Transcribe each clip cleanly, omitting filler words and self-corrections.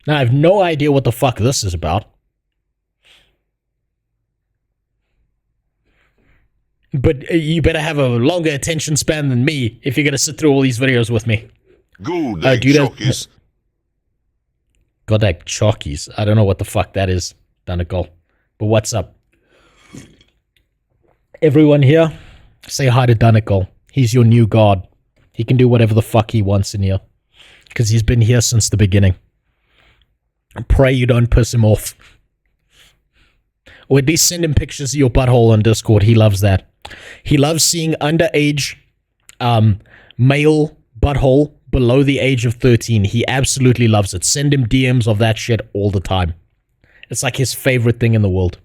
Now, I have no idea what the fuck this is about. But you better have a longer attention span than me if you're going to sit through all these videos with me. Good day, Chockies. God, that Chockies. I don't know what the fuck that is, Danical. But what's up? Everyone here, say hi to Danical. He's your new god. He can do whatever the fuck he wants in here. Because he's been here since the beginning. Pray you don't piss him off. Or at least send him pictures of your butthole on Discord. He loves that. He loves seeing underage male butthole below the age of 13. He absolutely loves it. Send him DMs of that shit all the time. It's like his favorite thing in the world.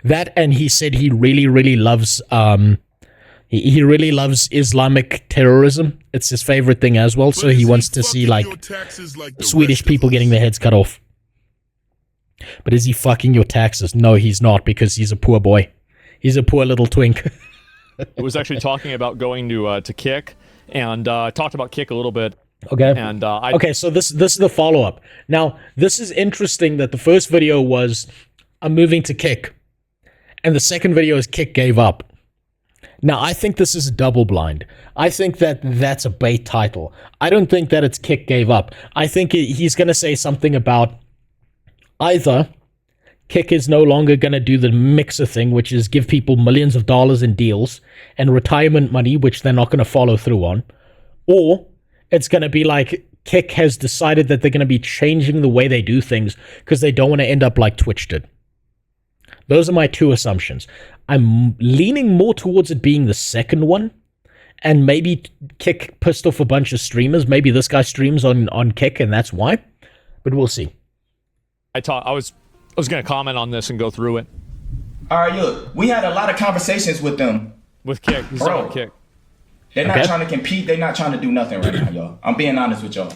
That, and he said he really, really loves he really loves Islamic terrorism. It's his favorite thing as well. So he wants to see like Swedish people getting their heads cut off. But is he fucking your taxes? No, he's not, because he's a poor boy. He's a poor little twink. It was actually talking about going to Kick, and talked about Kick a little bit. Okay. And okay, so this is the follow-up. Now, this is interesting that the first video was, I'm moving to Kick. And the second video is Kick gave up. Now, I think this is a double blind. I think that that's a bait title. I don't think that it's Kick gave up. I think he's going to say something about either Kick is no longer going to do the mixer thing, which is give people millions of dollars in deals and retirement money, which they're not going to follow through on, or it's going to be like Kick has decided that they're going to be changing the way they do things because they don't want to end up like Twitch did. Those are my two assumptions. I'm leaning more towards it being the second one, and maybe Kick pissed off a bunch of streamers. Maybe this guy streams on Kick, and that's why. But we'll see. I was going to comment on this and go through it. All right, look, we had a lot of conversations with them. With Kick, he's Bro, on Kick. They're not trying to compete. They're not trying to do nothing right now, y'all. I'm being honest with y'all.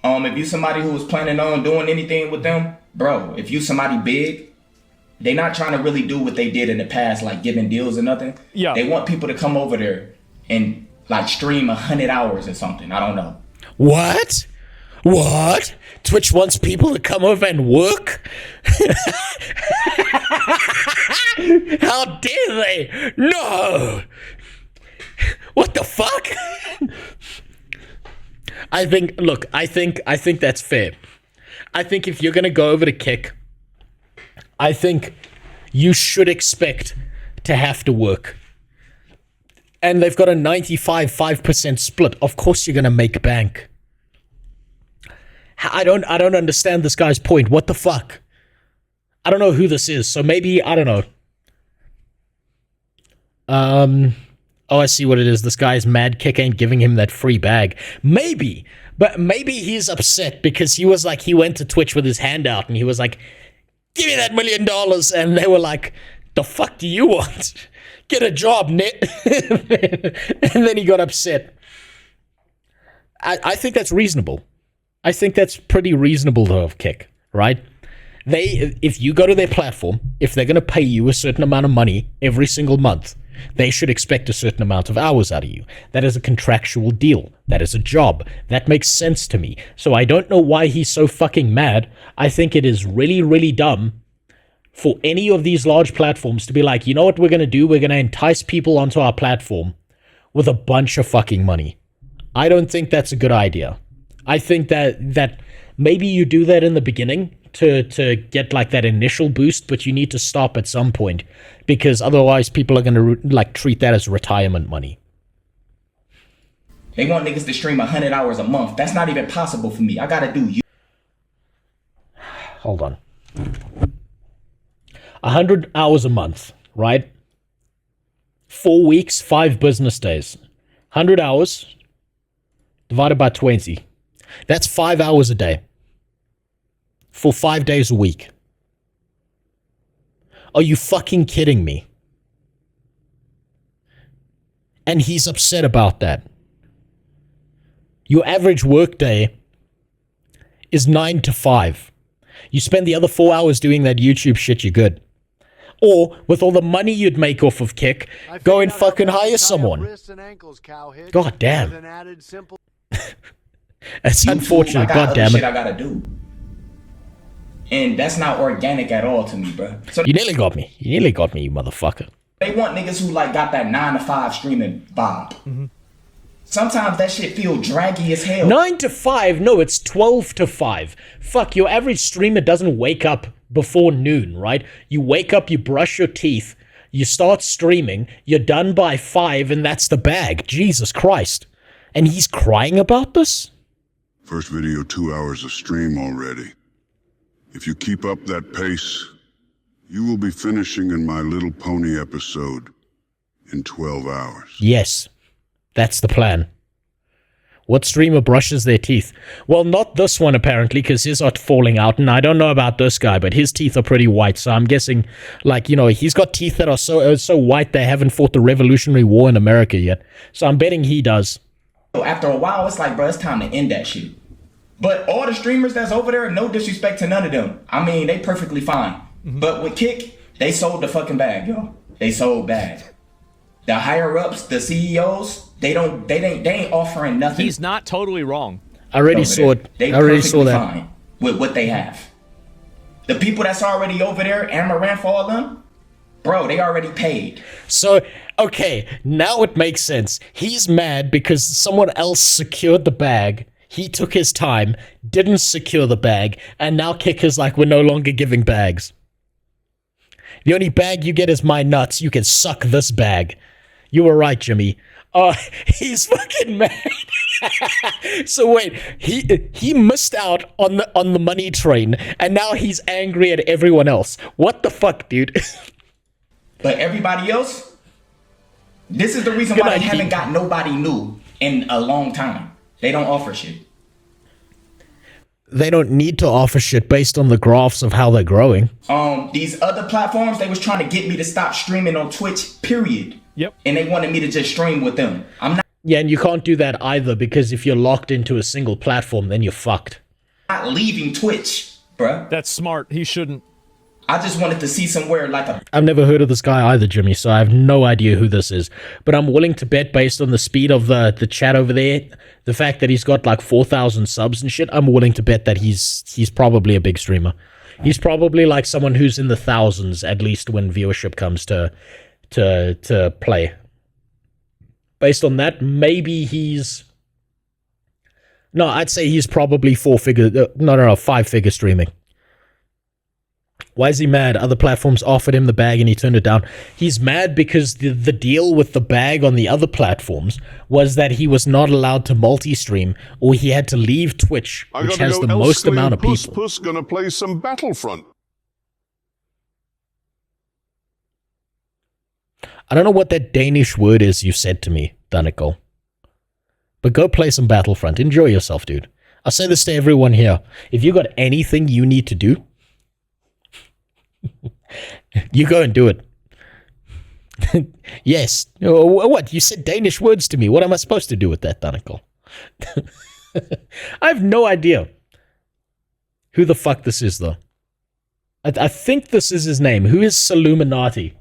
If you somebody who was planning on doing anything with them, bro, if you somebody big, they not trying to really do what they did in the past, like giving deals or nothing. Yeah. They want people to come over there and like stream 100 hours or something. I don't know. What? What? Twitch wants people to come over and work? How dare they? No! What the fuck? I think that's fair. I think if you're gonna go over to Kick, I think you should expect to have to work. And they've got a 95% split. Of course you're gonna make bank. I don't understand this guy's point. What the fuck? I don't know who this is, so maybe, I don't know. Oh, I see what it is. This guy's mad Kick ain't giving him that free bag. Maybe, but maybe he's upset because he was like, he went to Twitch with his hand out and he was like, give me that $1 million. And they were like, the fuck do you want? Get a job, Net. And then he got upset. I think that's reasonable. I think that's pretty reasonable though of Kick, right? If you go to their platform, if they're going to pay you a certain amount of money every single month, they should expect a certain amount of hours out of you. That is a contractual deal. That is a job. That makes sense to me. So I don't know why he's so fucking mad. I think it is really, really dumb for any of these large platforms to be like, you know what we're going to do? We're going to entice people onto our platform with a bunch of fucking money. I don't think that's a good idea. I think that maybe you do that in the beginning to get like that initial boost, but you need to stop at some point because otherwise people are going to like treat that as retirement money. They want niggas to stream 100 hours a month. That's not even possible for me. I gotta do you. Hold on. 100 hours a month, right? 4 weeks, 5 business days. 100 hours divided by 20. That's 5 hours a day. For 5 days a week. Are you fucking kidding me? And he's upset about that. Your average work day is 9 to 5. You spend the other 4 hours doing that YouTube shit, you're good. Or, with all the money you'd make off of Kick, go and fucking hire someone. God damn. It's unfortunate, god damn it. I gotta do. And that's not organic at all to me, bro. So You nearly got me. You nearly got me, you motherfucker. they want niggas who like got that 9 to 5 streaming vibe. Sometimes that shit feel draggy as hell. 9 to 5? No, it's 12 to 5. Fuck, your average streamer doesn't wake up before noon, right? You wake up, you brush your teeth, you start streaming, you're done by 5, and that's the bag. Jesus Christ. And he's crying about this? First video 2 hours of stream already. If you keep up that pace, you will be finishing in My Little Pony episode in 12 hours. Yes, that's the plan. What streamer brushes their teeth? Well, not this one apparently, because his are falling out, and I don't know about this guy, but his teeth are pretty white, so I'm guessing, like, you know, he's got teeth that are so white they haven't fought the Revolutionary War in America yet. So I'm betting he does. After a while, it's like, bro, it's time to end that shit. But all the streamers that's over there, no disrespect to none of them. I mean, they perfectly fine. But with Kick, they sold the fucking bag, yo. They sold bad. The higher ups, the CEOs, they ain't offering nothing. He's not totally wrong. I already saw it. They I already saw perfectly that. fine with what they have. The people that's already over there, Amaranth, for all them, bro, they already paid. So, okay, now it makes sense. He's mad because someone else secured the bag. He took his time, didn't secure the bag, and now Kicker's like, we're no longer giving bags. The only bag you get is my nuts. You can suck this bag. You were right, Jimmy. He's fucking mad. So wait, he missed out on the money train, and now he's angry at everyone else. What the fuck, dude? But everybody else, this is the reason why they haven't got nobody new in a long time. They don't offer shit. They don't need to offer shit based on the graphs of how they're growing. These other platforms, they was trying to get me to stop streaming on Twitch, period. Yep. And they wanted me to just stream with them. I'm Yeah, and you can't do that either, because if you're locked into a single platform, then you're fucked. not leaving Twitch, bruh. That's smart. He shouldn't. I just wanted to see somewhere like a... I've never heard of this guy either, Jimmy, so I have no idea who this is. But I'm willing to bet, based on the speed of the chat over there, the fact that he's got like 4,000 subs and shit, I'm willing to bet that he's probably a big streamer. He's probably like someone who's in the thousands, at least when viewership comes to play. Based on that, maybe he's... No, I'd say he's probably 5-figure streaming. Why is he mad? Other platforms offered him the bag and he turned it down. He's mad because the deal with the bag on the other platforms was that he was not allowed to multi-stream, or he had to leave Twitch, which has the most amount of people. Puss gonna play some Battlefront. I don't know what that Danish word is you said to me, Danikol. But go play some Battlefront. Enjoy yourself, dude. I'll say this to everyone here. If you got anything you need to do, you go and do it. Yes. What? You said Danish words to me. What am I supposed to do with that, Danikol? I have no idea who the fuck this is, though. I think this is his name. Who is Saluminati?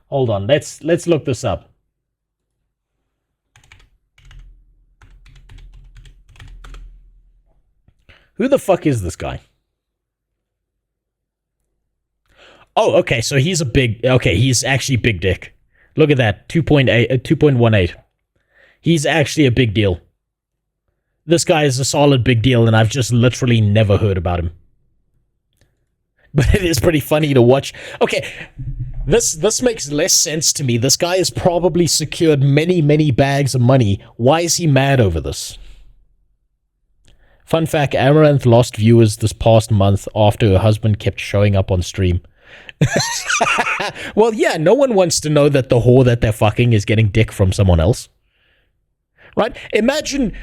Hold on. Let's look this up. Who the fuck is this guy? Oh, okay, so he's he's actually big dick. Look at that, 2.18. He's actually a big deal. This guy is a solid big deal, and I've just literally never heard about him. But it is pretty funny to watch. Okay, this makes less sense to me. This guy has probably secured many, many bags of money. Why is he mad over this? Fun fact, Amaranth lost viewers this past month after her husband kept showing up on stream. Well, yeah, no one wants to know that the whore that they're fucking is getting dick from someone else. Right? Imagine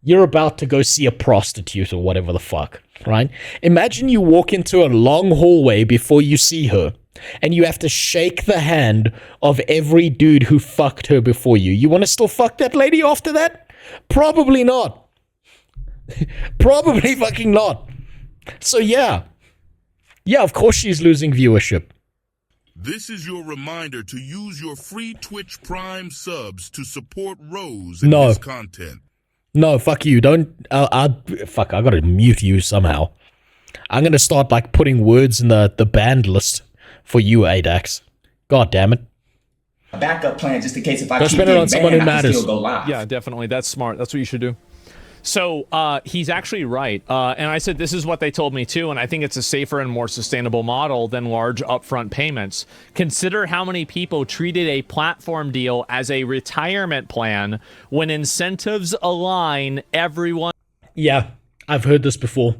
you're about to go see a prostitute or whatever the fuck, right? Imagine you walk into a long hallway before you see her, and you have to shake the hand of every dude who fucked her before you. You want to still fuck that lady after that? Probably not. Probably fucking not. So yeah, of course she's losing viewership. This is your reminder to use your free Twitch Prime subs to support Rose in No. this content. No, fuck you. Don't. Fuck, I gotta mute you somehow. I'm gonna start, like, putting words in the banned list for you, Adax. God damn it. A backup plan just in case if I Don't keep spend it getting on someone banned, who I can matters. still go live. Yeah, definitely. That's smart. That's what you should do. So he's actually right. And I said this is what they told me too, and I think it's a safer and more sustainable model than large upfront payments. Consider how many people treated a platform deal as a retirement plan when incentives align everyone. Yeah, I've heard this before.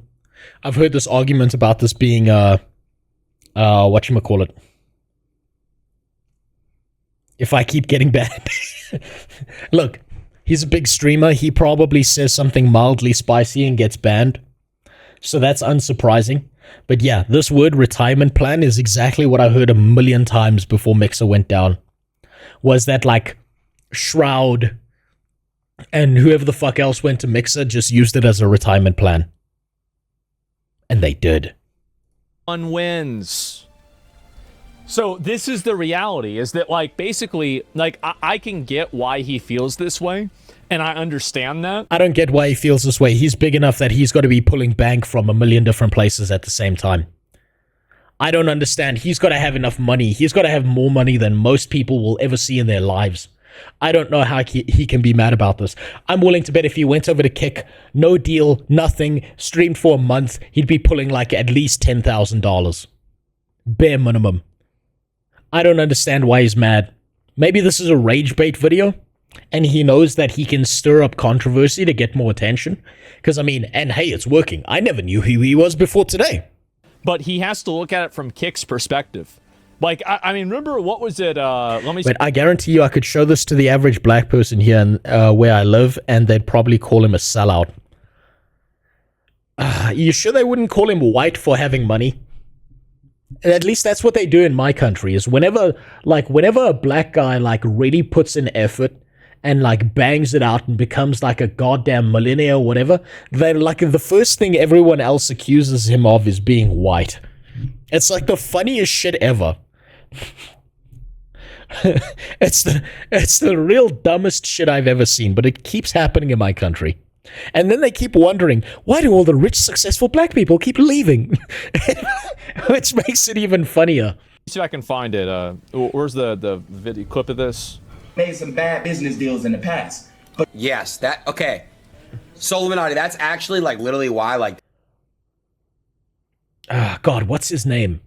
I've heard this argument about this being, whatchamacallit. If I keep getting banned. Look, he's a big streamer. He probably says something mildly spicy and gets banned. So that's unsurprising. But yeah, this word retirement plan is exactly what I heard a million times before Mixer went down. Was that, like, Shroud and whoever the fuck else went to Mixer just used it as a retirement plan. And they did. One wins. So this is the reality, is that, like, basically, like, I can get why he feels this way, and I understand that. I don't get why he feels this way. He's big enough that he's got to be pulling bank from a million different places at the same time. I don't understand. He's got to have enough money. He's got to have more money than most people will ever see in their lives. I don't know how he can be mad about this. I'm willing to bet if he went over to Kick, no deal, nothing, streamed for a month, he'd be pulling, like, at least $10,000. Bare minimum. I don't understand why he's mad. Maybe this is a rage bait video, and he knows that he can stir up controversy to get more attention. Because, I mean, and hey, it's working. I never knew who he was before today. But he has to look at it from Kick's perspective. Like, I mean, remember, what was it? Let me. But I guarantee you I could show this to the average black person here in, where I live, and they'd probably call him a sellout. You sure they wouldn't call him white for having money? And at least that's what they do in my country, is whenever a black guy, like, really puts in effort and, like, bangs it out and becomes, like, a goddamn millionaire or whatever, they're, like, the first thing everyone else accuses him of is being white. It's, like, the funniest shit ever. It's the real dumbest shit I've ever seen, but it keeps happening in my country. And then they keep wondering, why do all the rich, successful black people keep leaving? Which makes it even funnier. See if I can find it. Where's the video clip of this? Made some bad business deals in the past. But yes, that, okay. So Illuminati, that's actually, like, literally why, like. God, what's his name?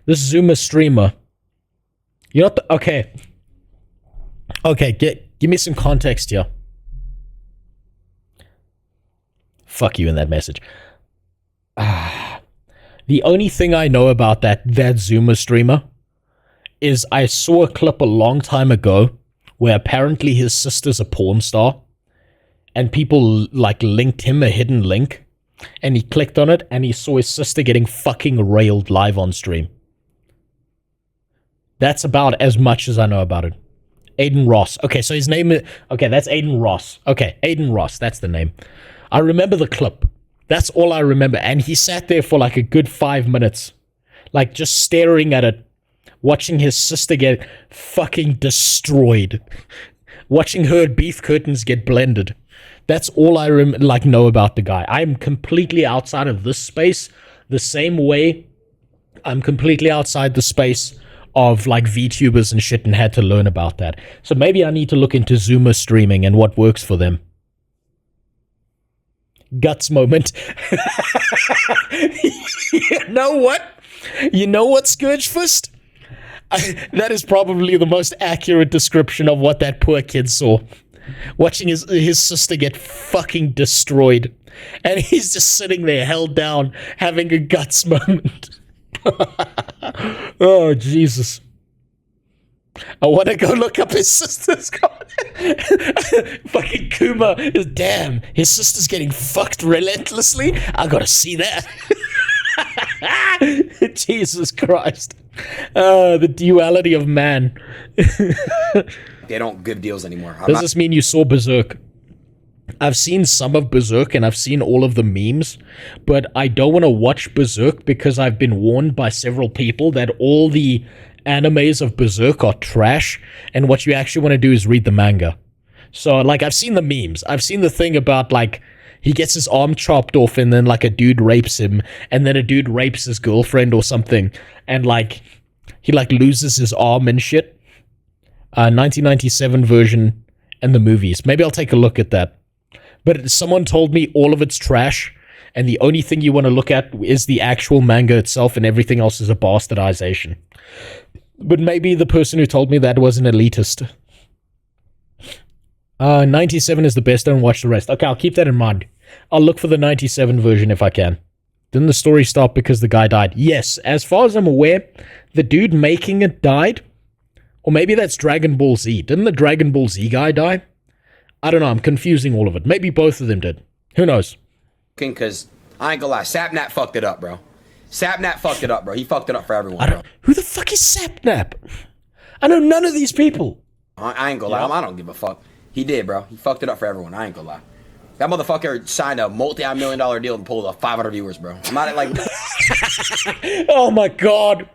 This Zuma streamer. You know what? Okay. Okay, give me some context here. Fuck you in that message. The only thing I know about that Zuma streamer is I saw a clip a long time ago where apparently his sister's a porn star, and people, like, linked him a hidden link, and he clicked on it and he saw his sister getting fucking railed live on stream. That's about as much as I know about it. Aiden Ross. Okay, so his name is... Okay, that's Aiden Ross. Okay, Aiden Ross, that's the name. I remember the clip. That's all I remember. And he sat there for, like, a good 5 minutes. Like, just staring at it. Watching his sister get fucking destroyed. Watching her beef curtains get blended. That's all I know about the guy. I'm completely outside of this space. The same way I'm completely outside the space of, like, VTubers and shit, and had to learn about that. So maybe I need to look into Zoomer streaming and what works for them. Guts moment. You know what? You know what, Scourgefist? That is probably the most accurate description of what that poor kid saw. Watching his sister get fucking destroyed. And he's just sitting there held down, having a guts moment. Oh, Jesus. I want to go look up his sister's fucking Kuma is damn. His sister's getting fucked relentlessly. I gotta see that. Jesus Christ. The duality of man. They don't give deals anymore. Does this mean you saw Berserk? I've seen some of Berserk and I've seen all of the memes, but I don't want to watch Berserk because I've been warned by several people that all the animes of Berserk are trash, and what you actually want to do is read the manga. So, like, I've seen the memes. I've seen the thing about, like, he gets his arm chopped off and then, like, a dude rapes him, and then a dude rapes his girlfriend or something, and, like, he, like, loses his arm and shit. 1997 version and the movies. Maybe I'll take a look at that. But someone told me all of it's trash, and the only thing you want to look at is the actual manga itself, and everything else is a bastardization. But maybe the person who told me that was an elitist. 97 is the best, don't watch the rest. Okay, I'll keep that in mind. I'll look for the 97 version if I can. Didn't the story stop because the guy died? Yes, as far as I'm aware, the dude making it died. Or maybe that's Dragon Ball Z. Didn't the Dragon Ball Z guy die? I don't know, I'm confusing all of it. Maybe both of them did. Who knows? Because I ain't gonna lie, Sapnap fucked it up, bro. Sapnap fucked it up, bro. He fucked it up for everyone, bro. Who the fuck is Sapnap? I know none of these people. I ain't gonna lie, I don't give a fuck. He did, bro. He fucked it up for everyone. I ain't gonna lie. That motherfucker signed a multi-million-dollar deal and pulled off 500 viewers, bro. I'm not like... Oh my god.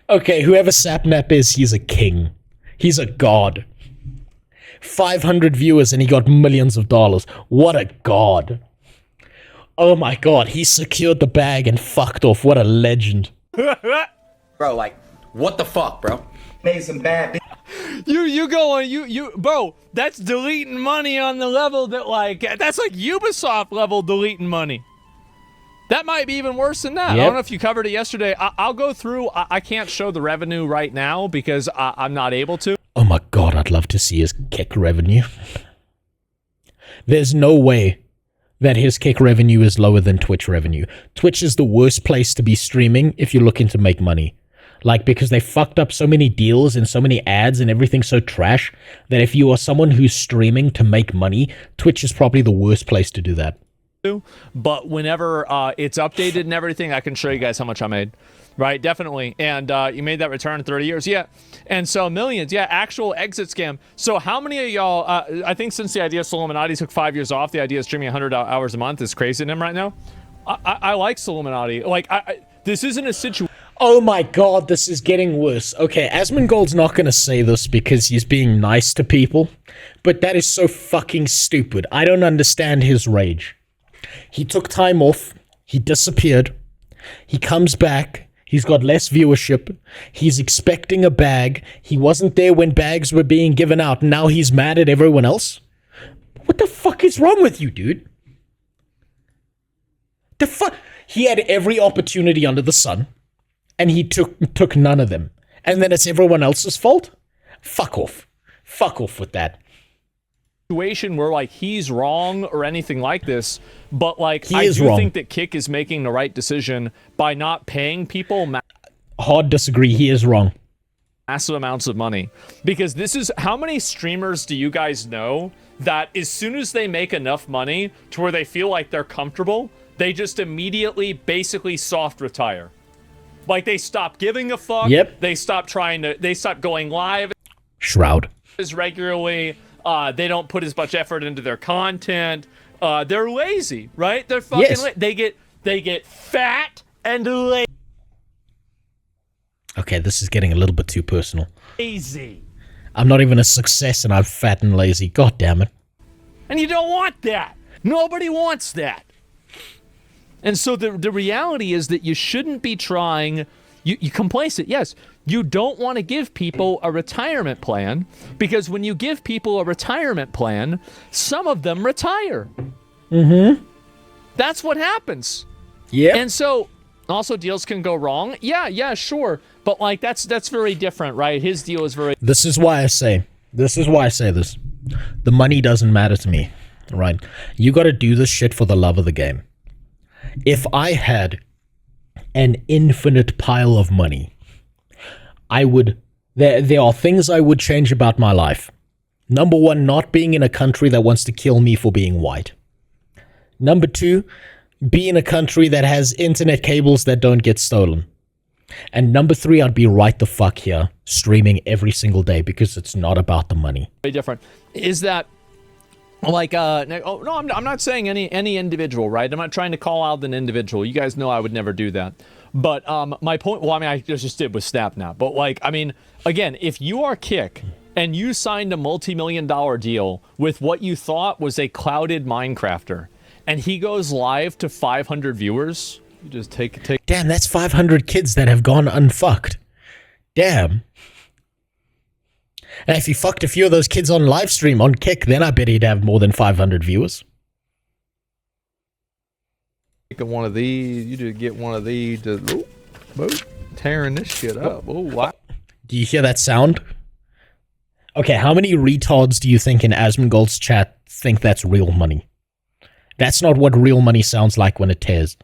Okay, whoever Sapnap is, he's a king. He's a god. 500 viewers and he got millions of dollars. What a god. Oh my god, he secured the bag and fucked off. What a legend. Bro, like, what the fuck, bro? Made some bad Bro, that's deleting money on the level that, like, that's like Ubisoft level deleting money. That might be even worse than that. Yep. I don't know if you covered it yesterday. I'll go through. I can't show the revenue right now because I'm not able to. Oh my god, I'd love to see his kick revenue. There's no way that his kick revenue is lower than Twitch revenue. Twitch is the worst place to be streaming if you're looking to make money. Like, because they fucked up so many deals and so many ads and everything's so trash that if you are someone who's streaming to make money, Twitch is probably the worst place to do that. But whenever it's updated and everything, I can show you guys how much I made. Right, definitely. And you made that return in 30 years. Yeah. And so millions. Yeah, actual exit scam. So how many of y'all, I think since the idea of Illuminati took 5 years off, the idea of streaming 100 hours a month is crazy to him right now. I like Illuminati. Like, this isn't a situation. Oh my god, this is getting worse. Okay, Asmongold's not going to say this because he's being nice to people, but that is so fucking stupid. I don't understand his rage. He took time off. He disappeared. He comes back. He's got less viewership. He's expecting a bag. He wasn't there when bags were being given out. Now he's mad at everyone else. What the fuck is wrong with you, dude? The fuck? He had every opportunity under the sun, and he took none of them. And then it's everyone else's fault? Fuck off. Fuck off with that. Situation where, like, he's wrong or anything like this, but, like, He I is do wrong. think that Kick is making the right decision by not paying people Hard disagree. He is wrong. massive amounts of money. Because this is, how many streamers do you guys know that as soon as they make enough money to where they feel like they're comfortable, they just immediately basically soft retire? Like, they stop giving a fuck. Yep. They stop going live Shroud. as regularly. They don't put as much effort into their content. They're lazy, right? They're fucking Yes. they get fat and Okay, this is getting a little bit too personal. lazy. I'm not even a success and I'm fat and lazy. God damn it. And you don't want that. Nobody wants that. And so the reality is that you shouldn't be trying, you complacent, yes. You don't want to give people a retirement plan, because when you give people a retirement plan, some of them retire. Mm-hmm. That's what happens. Yeah. And so also deals can go wrong. Yeah, sure. But, like, that's very different, right? His deal is very... This is why I say this. The money doesn't matter to me, right? You got to do this shit for the love of the game. If I had an infinite pile of money, I would... There are things I would change about my life. Number one, not being in a country that wants to kill me for being white. Number two, be in a country that has internet cables that don't get stolen. And number three, I'd be right the fuck here, streaming every single day, because it's not about the money. different. Is that, like, I'm not saying any individual, right? I'm not trying to call out an individual. You guys know I would never do that. But my point, well, I mean, I just did with Snap now. But, like, I mean, again, if you are Kick and you signed a multi-million-dollar deal with what you thought was a clouded Minecrafter, and he goes live to 500 viewers, you just take. Damn, that's 500 kids that have gone unfucked. Damn. And if he fucked a few of those kids on live stream on Kick, then I bet he'd have more than 500 viewers. Take one of these, you just get one of these, just tearing this shit up. Oh, wow. Do you hear that sound? Okay, how many retards do you think in Asmongold's chat think that's real money? That's not what real money sounds like when it tears.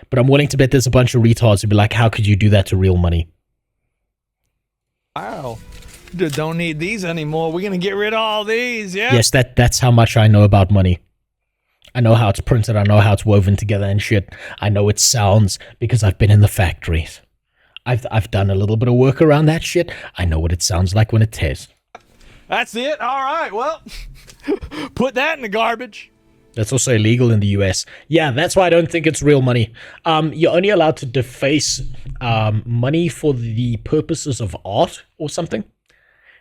But I'm willing to bet there's a bunch of retards who'd be like, how could you do that to real money? Wow. Just don't need these anymore. We're going to get rid of all these, yeah? Yes, that's how much I know about money. I know how it's printed, I know how it's woven together and shit. I know it sounds because I've been in the factories. I've done a little bit of work around that shit. I know what it sounds like when it tears. That's it? All right, well, put that in the garbage. That's also illegal in the US. Yeah, that's why I don't think it's real money. You're only allowed to deface money for the purposes of art or something.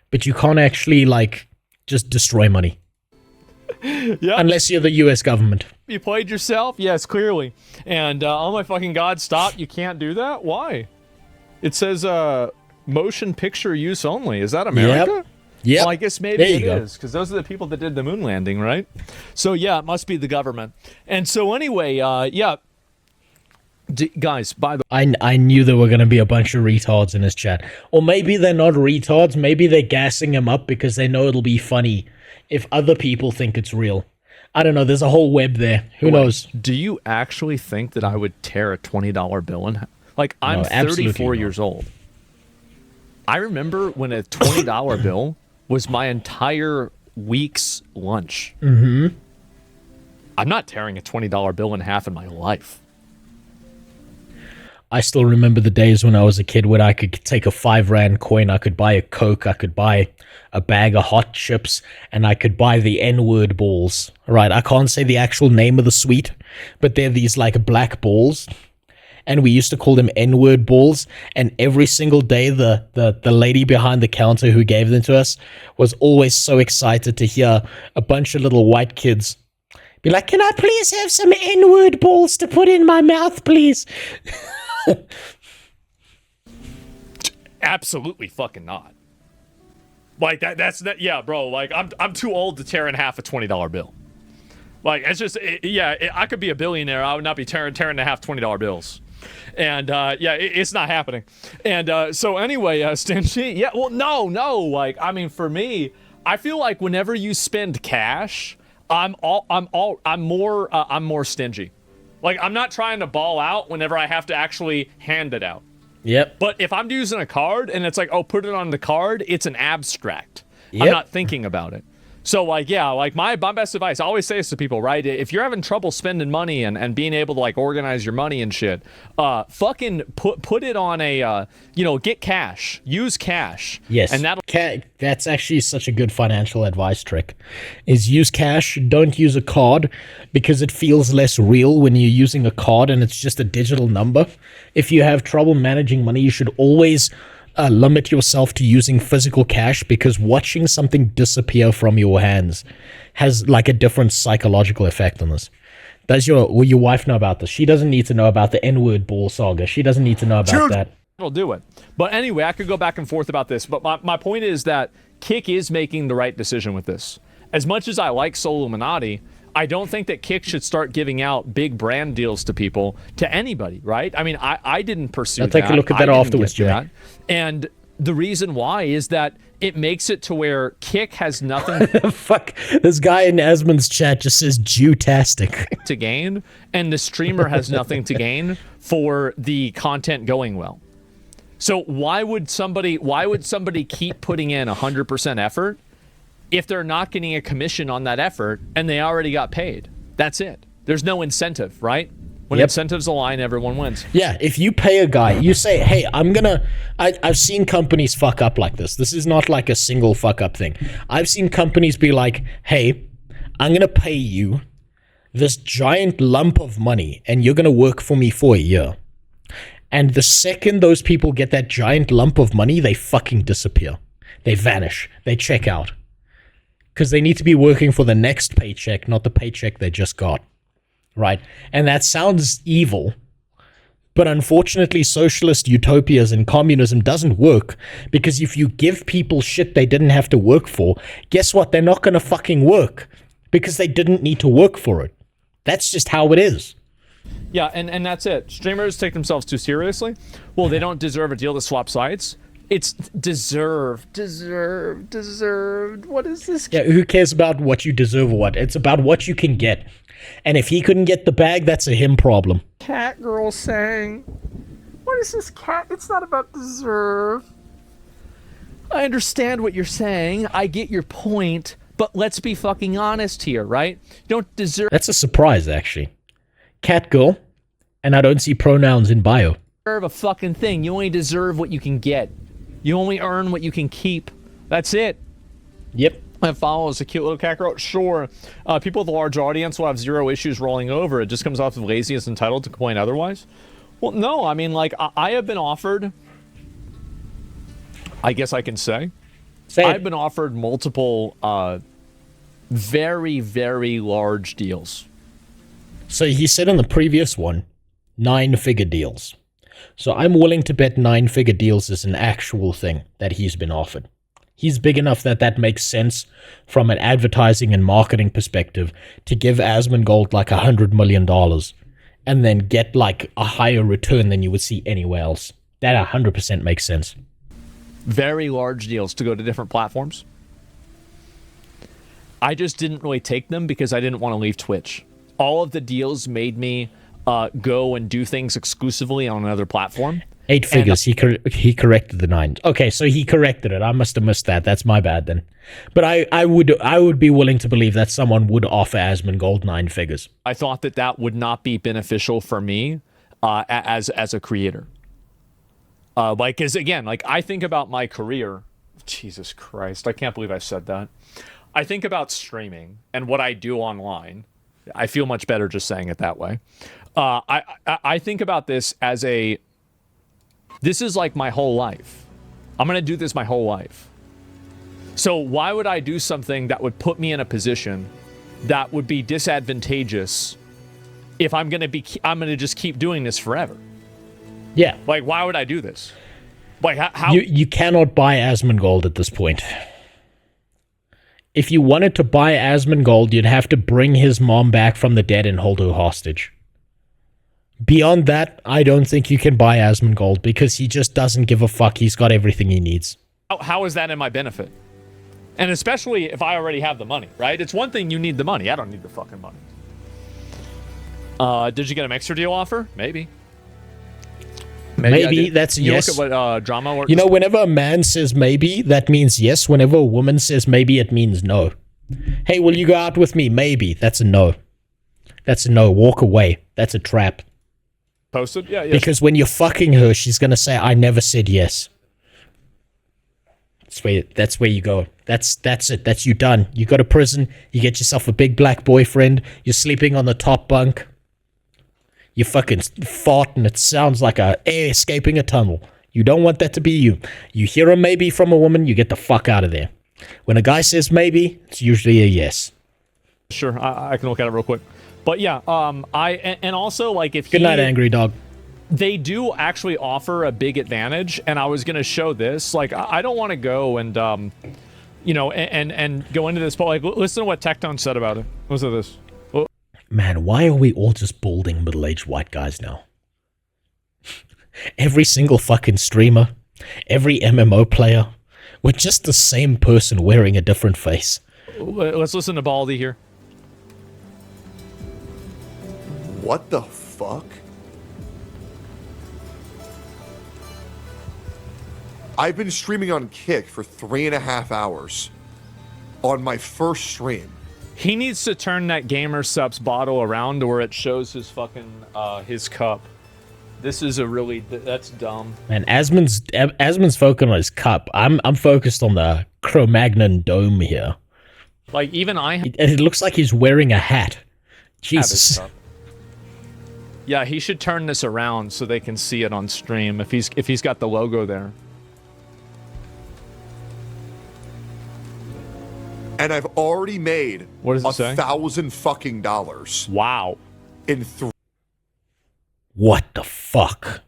But you can't actually, like, just destroy money. Yeah. Unless you're the US government. You played yourself? Yes, clearly. And, oh my fucking god, stop. You can't do that? Why? It says, motion picture use only. Is that America? Yep. Well, I guess maybe it is, because those are the people that did the moon landing, right? So, yeah, it must be the government. And so, anyway, yeah. Guys, by the way. I knew there were going to be a bunch of retards in his chat. Or maybe they're not retards. Maybe they're gassing him up because they know it'll be funny if other people think it's real. I don't know. There's a whole web there. Who knows? Do you actually think that I would tear a $20 bill in half? Like, I'm 34 years old. I remember when a $20 bill was my entire week's lunch. Mm-hmm. I'm not tearing a $20 bill in half in my life. I still remember the days when I was a kid when I could take a 5 Rand coin, I could buy a Coke, I could buy a bag of hot chips, and I could buy the N-word balls. Right, I can't say the actual name of the sweet, but they're these like black balls. And we used to call them N-word balls, and every single day the lady behind the counter who gave them to us was always so excited to hear a bunch of little white kids be like, can I please have some N-word balls to put in my mouth, please? Absolutely fucking not. Like, that's that, yeah, bro, like, I'm too old to tear in half a $20 bill. Like, it's just, I could be a billionaire, I would not be tearing in half $20 bills. And, yeah, it's not happening. And, so anyway, Stingy, yeah, well, no, like, I mean, for me, I feel like whenever you spend cash, I'm more stingy. Like, I'm not trying to ball out whenever I have to actually hand it out. Yep. But if I'm using a card and it's like, oh, put it on the card, it's an abstract. Yep. I'm not thinking about it. So, like, yeah, like, my best advice, I always say this to people, right? If you're having trouble spending money and being able to, like, organize your money and shit, fucking put it on a, get cash. Use cash. Yes. And that's actually such a good financial advice trick, is use cash, don't use a card, because it feels less real when you're using a card and it's just a digital number. If you have trouble managing money, you should always limit yourself to using physical cash, because watching something disappear from your hands has like a different psychological effect on this. Does your wife know about this? She doesn't need to know about the N-word ball saga. She doesn't need to know about that. It'll do it. But anyway, I could go back and forth about this, but my point is that Kick is making the right decision with this. As much as I like Soluminati, I don't think that Kick should start giving out big brand deals to people, to anybody, right? I mean, I didn't pursue that. I'll take a look at that afterwards, Jimmy. And the reason why is that it makes it to where Kick has nothing fuck, this guy in Asmon's chat just says Jew-tastic to gain, and the streamer has nothing to gain for the content going well. So why would somebody keep putting in 100% effort if they're not getting a commission on that effort and they already got paid? That's it. There's no incentive, right? When incentives align, everyone wins. Yeah, if you pay a guy, you say, hey, I've seen companies fuck up like this. This is not like a single fuck up thing. I've seen companies be like, hey, I'm going to pay you this giant lump of money and you're going to work for me for a year. And the second those people get that giant lump of money, they fucking disappear. They vanish. They check out. Because they need to be working for the next paycheck, not the paycheck they just got. Right? And that sounds evil. But unfortunately, socialist utopias and communism doesn't work, because if you give people shit they didn't have to work for, guess what? They're not going to fucking work because they didn't need to work for it. That's just how it is. Yeah, and that's it. Streamers take themselves too seriously. Well, they don't deserve a deal to swap sites. It's deserved. What is this? Yeah, who cares about what you deserve or what? It's about what you can get. And if he couldn't get the bag, that's a him problem. Cat girl saying, what is this cat? It's not about deserve. I understand what you're saying. I get your point. But let's be fucking honest here, right? You don't deserve... That's a surprise, actually. Cat girl, and I don't see pronouns in bio. ...a fucking thing. You only deserve what you can get. You only earn what you can keep. That's it. Yep. That follows a cute little cat girl. Sure, people with a large audience will have zero issues rolling over. It just comes off of laziness entitled to complain otherwise. Well, no, I mean, like, I have been offered... I guess I can say... I've been offered multiple very, very large deals. So he said in the previous one, 9-figure deals. So I'm willing to bet 9-figure deals is an actual thing that he's been offered. He's big enough that that makes sense from an advertising and marketing perspective to give Asmongold like $100 million and then get like a higher return than you would see anywhere else. That 100% makes sense. Very large deals to go to different platforms. I just didn't really take them because I didn't want to leave Twitch. All of the deals made me go and do things exclusively on another platform. 8 figures. He corrected the 9. Okay, so he corrected it. I must have missed that. That's my bad then. But I would be willing to believe that someone would offer Asmongold 9 figures. I thought that would not be beneficial for me as a creator. Like, cause again, like I think about my career, Jesus Christ, I can't believe I said that. I think about streaming and what I do online. I feel much better just saying it that way. I think about this as this is like my whole life. I'm going to do this my whole life. So why would I do something that would put me in a position that would be disadvantageous if I'm going to just keep doing this forever? Yeah. Like, why would I do this? Like, how? You cannot buy Asmongold at this point. If you wanted to buy Asmongold, you'd have to bring his mom back from the dead and hold her hostage. Beyond that, I don't think you can buy Asmongold because he just doesn't give a fuck. He's got everything he needs. How is that in my benefit? And especially if I already have the money, right? It's one thing you need the money. I don't need the fucking money. Did you get a mixer deal offer? Maybe. Maybe that's a yes. Look at what drama works. You know, whenever a man says maybe, that means yes. Whenever a woman says maybe, it means no. Hey, will you go out with me? Maybe. That's a no. That's a no. Walk away. That's a trap. Posted? Yeah, yes. Because when you're fucking her, she's going to say, I never said yes. That's where you go. That's it. That's you done. You go to prison. You get yourself a big black boyfriend. You're sleeping on the top bunk. You fucking fart and it sounds like air escaping a tunnel. You don't want that to be you. You hear a maybe from a woman, you get the fuck out of there. When a guy says maybe, it's usually a yes. Sure, I can look at it real quick. But yeah, and also like if Good night, Angry Dog. They do actually offer a big advantage, and I was gonna show this. Like I don't want to go and you know, and go into this, but like listen to what Tectone said about it. Listen to this. Man, why are we all just balding middle-aged white guys now? Every single fucking streamer, every MMO player, we're just the same person wearing a different face. Let's listen to Baldy here. What the fuck? I've been streaming on Kick for 3.5 hours on my first stream. He needs to turn that Gamer Subs bottle around to where it shows his fucking, his cup. This is a really, that's dumb. Man, Asmon's focused on his cup. I'm focused on the Cro-Magnon dome here. Like, even it looks like he's wearing a hat. Jesus. Yeah, he should turn this around so they can see it on stream if he's got the logo there. and I've already made What does it say? $1,000 fucking dollars Wow. in What the fuck?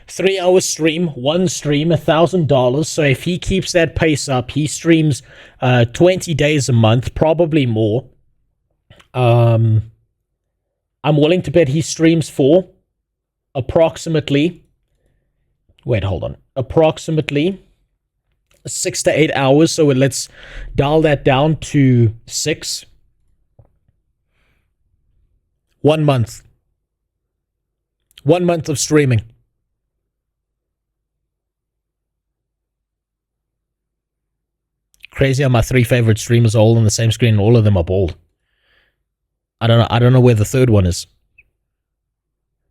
3 hour stream, one stream, $1,000. So if he keeps that pace up, he streams 20 days a month, probably more. I'm willing to bet he streams for approximately, approximately 6 to 8 hours. So let's dial that down to 6. 1 month. 1 month of streaming. Crazy how my 3 favorite streamers are all on the same screen and all of them are bald. I don't know where the third one is.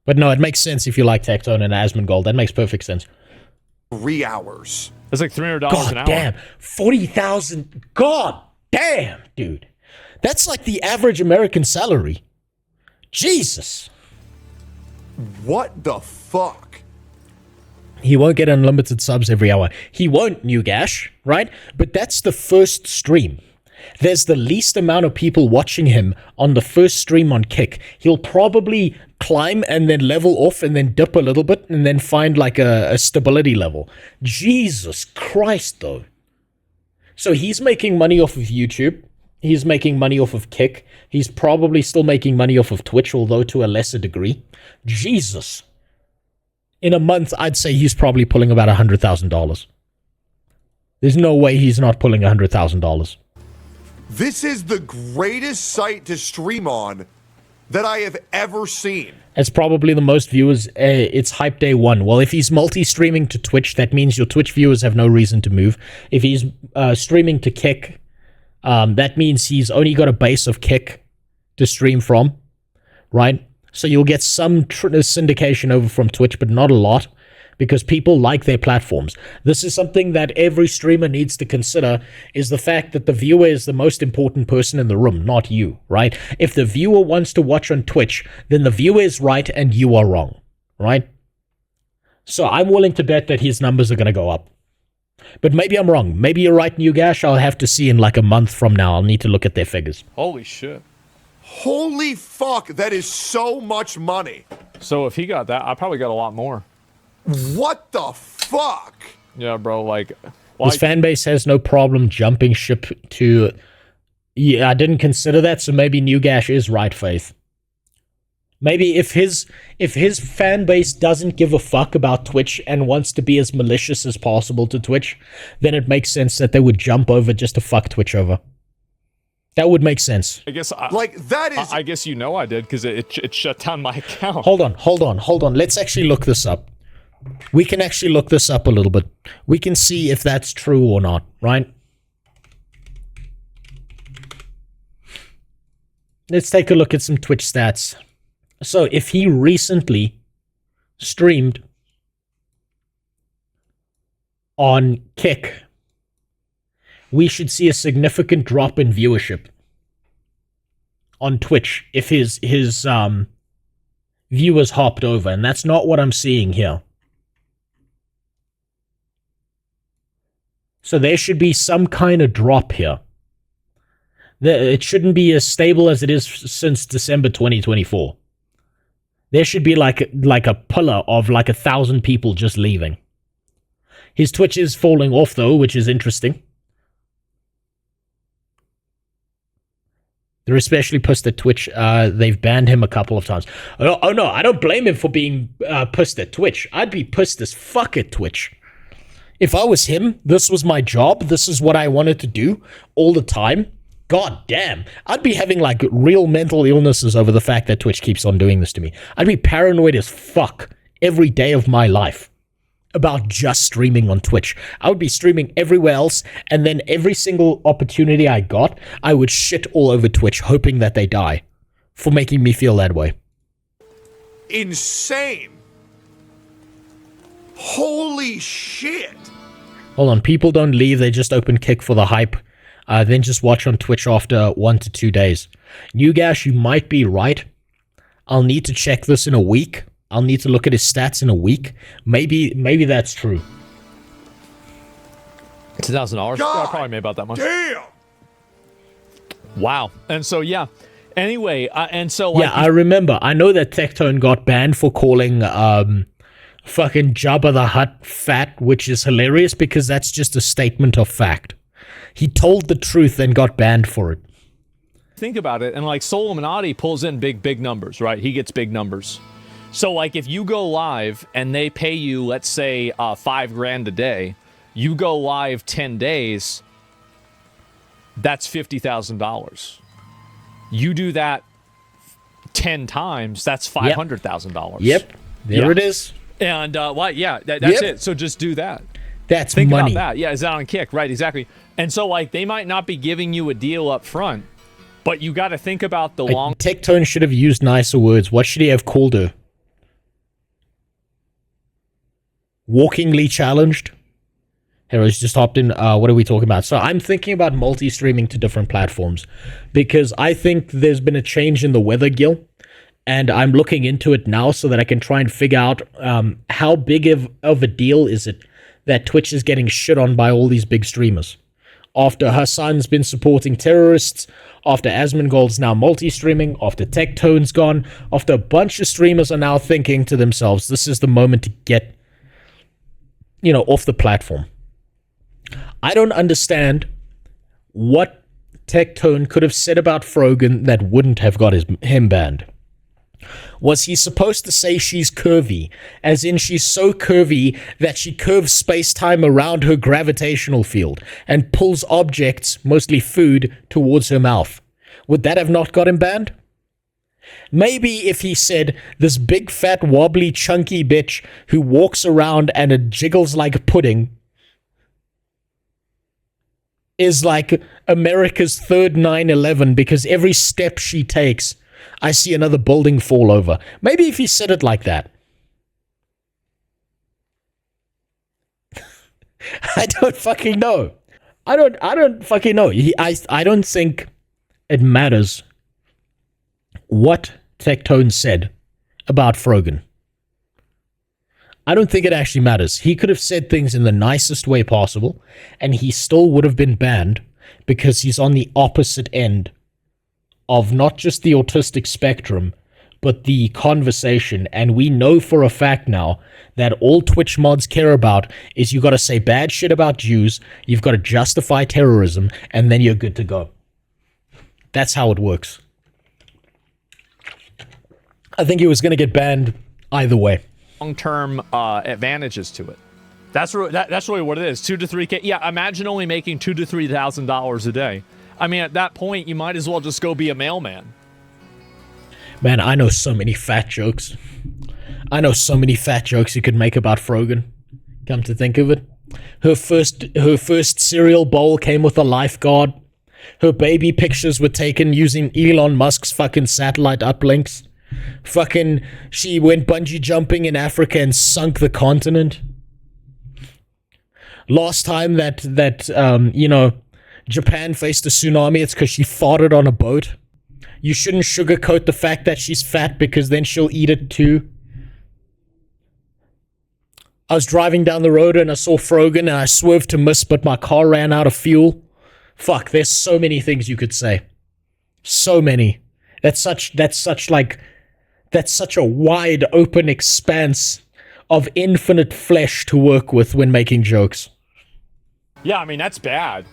But no, it makes sense if you like Tectone and Asmongold. That makes perfect sense. 3 hours. That's like $300 an God hour. damn. 40,000. God damn, dude. That's like the average American salary. Jesus. What the fuck? He won't get unlimited subs every hour. He won't, New Gash, right? But that's the first stream. There's the least amount of people watching him on the first stream on Kick. He'll probably climb and then level off and then dip a little bit and then find like a stability level. Jesus Christ, though. So he's making money off of YouTube. He's making money off of Kick. He's probably still making money off of Twitch, although to a lesser degree. Jesus. In a month, I'd say he's probably pulling about $100,000. There's no way he's not pulling $100,000. This is the greatest site to stream on that I have ever seen. It's probably the most viewers. It's hype day 1. Well, if he's multi-streaming to Twitch, that means your Twitch viewers have no reason to move. If he's streaming to Kick, that means he's only got a base of Kick to stream from, right? So you'll get some syndication over from Twitch, but not a lot, because people like their platforms. This is something that every streamer needs to consider, is the fact that the viewer is the most important person in the room, not you, right? If the viewer wants to watch on Twitch, then the viewer is right and you are wrong, right? So I'm willing to bet that his numbers are going to go up. But maybe I'm wrong. Maybe you're right, New Gash. I'll have to see in like a month from now. I'll need to look at their figures. Holy shit. Holy fuck, that is so much money. So if he got that, I probably got a lot more. What the fuck? Yeah, bro, like... His fan base has no problem jumping ship to... Yeah, I didn't consider that, so maybe New Gash is right, Faith. Maybe if his fan base doesn't give a fuck about Twitch and wants to be as malicious as possible to Twitch, then it makes sense that they would jump over just to fuck Twitch over. That would make sense. I guess I guess you know I did, because it shut down my account. Hold on. Let's actually look this up. We can actually look this up a little bit. We can see if that's true or not, right? Let's take a look at some Twitch stats. So if he recently streamed on Kick, we should see a significant drop in viewership on Twitch if his viewers hopped over, and that's not what I'm seeing here. So there should be some kind of drop here. It shouldn't be as stable as it is since December 2024. There should be like a pillar of like 1,000 people just leaving. His Twitch is falling off though, which is interesting. They're especially pissed at Twitch. They've banned him a couple of times. Oh no, I don't blame him for being pissed at Twitch. I'd be pissed as fuck at Twitch. If I was him, this was my job. This is what I wanted to do all the time. God damn. I'd be having like real mental illnesses over the fact that Twitch keeps on doing this to me. I'd be paranoid as fuck every day of my life about just streaming on Twitch. I would be streaming everywhere else, and then every single opportunity I got, I would shit all over Twitch, hoping that they die for making me feel that way. Insane. Holy shit. Hold on, people don't leave, they just open Kick for the hype, then just watch on Twitch after 1 to 2 days. New Gash, you might be right. I'll need to check this in a week. I'll need to look at his stats in a week. Maybe that's true. $2,000. God I probably made about that much. damn. Wow. And so yeah. Anyway, and so like, Yeah, I remember. I know that Tectone got banned for calling fucking Jabba the Hutt fat, which is hilarious because that's just a statement of fact. He told the truth and got banned for it. think about it, and like Soul Illuminati pulls in big numbers, right? He gets big numbers. So like if you go live and they pay you, let's say $5,000 a day, you go live 10 days, that's $50,000. You do that 10 times, that's $500,000. Yep. There it is. And that's it. So just do that. That's Think money. about that. Yeah, is that on Kick? Right, exactly. And so like they might not be giving you a deal up front, but you got to think about the long. Tectone should have used nicer words. What should he have called her? Walkingly challenged? Heroes just hopped in. What are we talking about? So I'm thinking about multi-streaming to different platforms because I think there's been a change in the weather gill, and I'm looking into it now so that I can try and figure out how big of a deal is it that Twitch is getting shit on by all these big streamers. After Hassan's been supporting terrorists, after Asmongold's now multi-streaming, after Tectone's gone, after a bunch of streamers are now thinking to themselves, this is the moment to get, off the platform. I don't understand what Tectone could have said about Frogan that wouldn't have got him banned. Was he supposed to say she's curvy, as in she's so curvy that she curves space-time around her gravitational field and pulls objects, mostly food, towards her mouth? Would that have not got him banned? Maybe if he said, this big fat wobbly chunky bitch who walks around and it jiggles like pudding is like America's third 9/11 because every step she takes I see another building fall over. Maybe if he said it like that. I don't fucking know. I don't fucking know. I don't think it matters what Tectone said about Frogan. I don't think it actually matters. He could have said things in the nicest way possible, and he still would have been banned because he's on the opposite end of not just the autistic spectrum, but the conversation. And we know for a fact now that all Twitch mods care about is you got to say bad shit about Jews, you've got to justify terrorism, and then you're good to go. That's how it works. I think he was going to get banned either way. Long-term advantages to it. That's really what it is. 2 to 3K. Yeah, imagine only making $2,000 to $3,000 a day. I mean, at that point, you might as well just go be a mailman. Man, I know so many fat jokes. I know so many fat jokes you could make about Frogan. Come to think of it. Her first cereal bowl came with a lifeguard. Her baby pictures were taken using Elon Musk's fucking satellite uplinks. Fucking, she went bungee jumping in Africa and sunk the continent. Last time that Japan faced a tsunami, it's because she farted on a boat. You shouldn't sugarcoat the fact that she's fat because then she'll eat it too. I was driving down the road and I saw Frogan and I swerved to miss, but my car ran out of fuel. Fuck, there's so many things you could say. So many. That's such a wide open expanse of infinite flesh to work with when making jokes. Yeah, I mean, that's bad.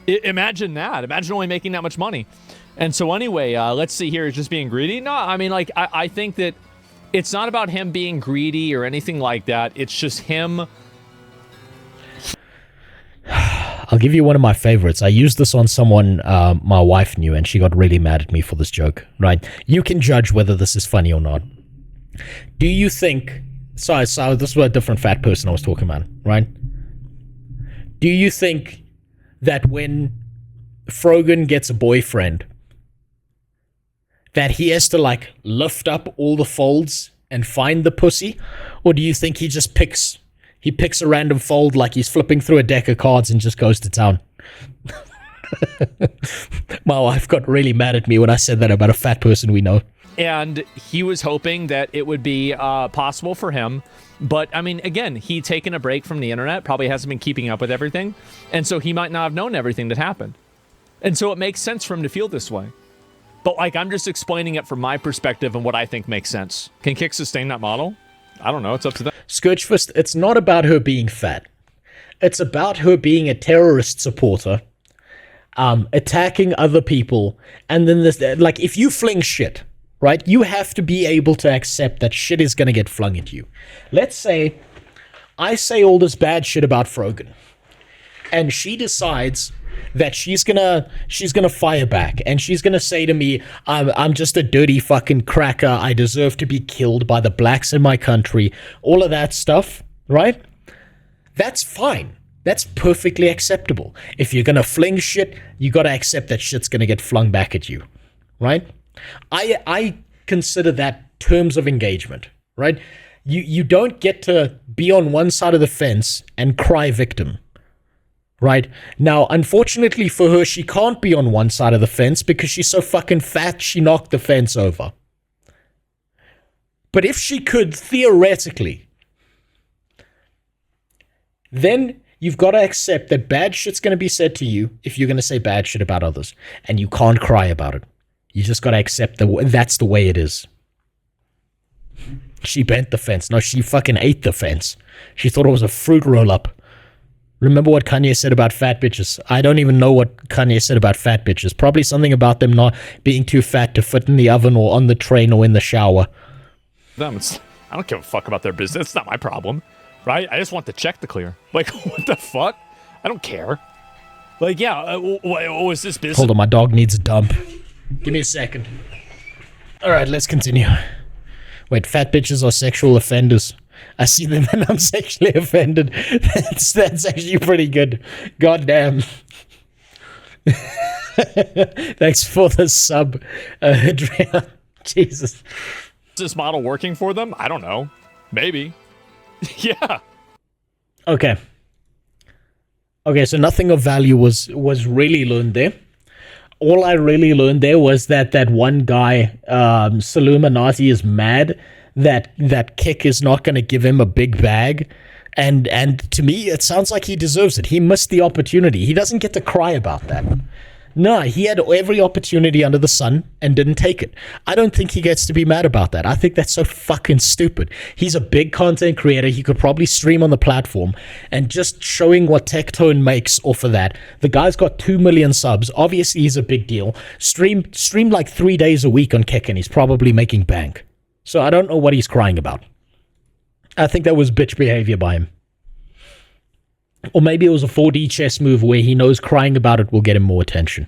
Imagine that. Imagine only making that much money. And so anyway, let's see here. Is just being greedy? No, I mean, like, I think that it's not about him being greedy or anything like that. It's just him. I'll give you one of my favorites. I used this on someone my wife knew, and she got really mad at me for this joke, right? You can judge whether this is funny or not. Do you think... So this was a different fat person I was talking about, right? Do you think that when Frogan gets a boyfriend, that he has to, like, lift up all the folds and find the pussy? Or do you think he just picks a random fold like he's flipping through a deck of cards and just goes to town? My wife got really mad at me when I said that about a fat person we know. And he was hoping that it would be possible for him. But, I mean, again, he'd taken a break from the internet, probably hasn't been keeping up with everything. And so he might not have known everything that happened. And so it makes sense for him to feel this way. But, like, I'm just explaining it from my perspective and what I think makes sense. Can Kick sustain that model? I don't know. It's up to them. Scourgefist, it's not about her being fat. It's about her being a terrorist supporter, attacking other people. And then this, like, if you fling shit, right, you have to be able to accept that shit is going to get flung at you. Let's say I say all this bad shit about Frogan, and she decides that she's gonna fire back, and she's gonna say to me, I'm just a dirty fucking cracker, I deserve to be killed by the blacks in my country, all of that stuff, right? That's fine. That's perfectly acceptable. If you're gonna fling shit, you gotta accept that shit's gonna get flung back at you, right? I consider that terms of engagement, right? You don't get to be on one side of the fence and cry victim. Right? Now, unfortunately for her, she can't be on one side of the fence because she's so fucking fat she knocked the fence over. But if she could, theoretically, then you've got to accept that bad shit's going to be said to you if you're going to say bad shit about others. And you can't cry about it. You just got to accept that's the way it is. She bent the fence. No, she fucking ate the fence. She thought it was a fruit roll-up. Remember what Kanye said about fat bitches? I don't even know what Kanye said about fat bitches. Probably something about them not being too fat to fit in the oven or on the train or in the shower. I don't give a fuck about their business. It's not my problem, right? I just want the check to clear. Like, what the fuck? I don't care. Like, yeah, what is this business? Hold on, my dog needs a dump. Give me a second. All right, let's continue. Wait, fat bitches are sexual offenders. I see them and I'm sexually offended. That's actually pretty good. Goddamn. Thanks for the sub, Adrian. Jesus. Is this model working for them? I don't know. Maybe. Yeah. Okay, so nothing of value was really learned there. All I really learned there was that one guy, Saluminati, is mad that Kick is not going to give him a big bag, and to me it sounds like he deserves it. He missed the opportunity. He doesn't get to cry about that. No, he had every opportunity under the sun and didn't take it. I don't think he gets to be mad about that. I think that's so fucking stupid. He's a big content creator. He could probably stream on the platform, and just showing what Tectone makes off of that. The guy's got 2 million subs. Obviously he's a big deal. Stream like 3 days a week on Kick and he's probably making bank. So I don't know what he's crying about. I think that was bitch behavior by him. Or maybe it was a 4D chess move where he knows crying about it will get him more attention.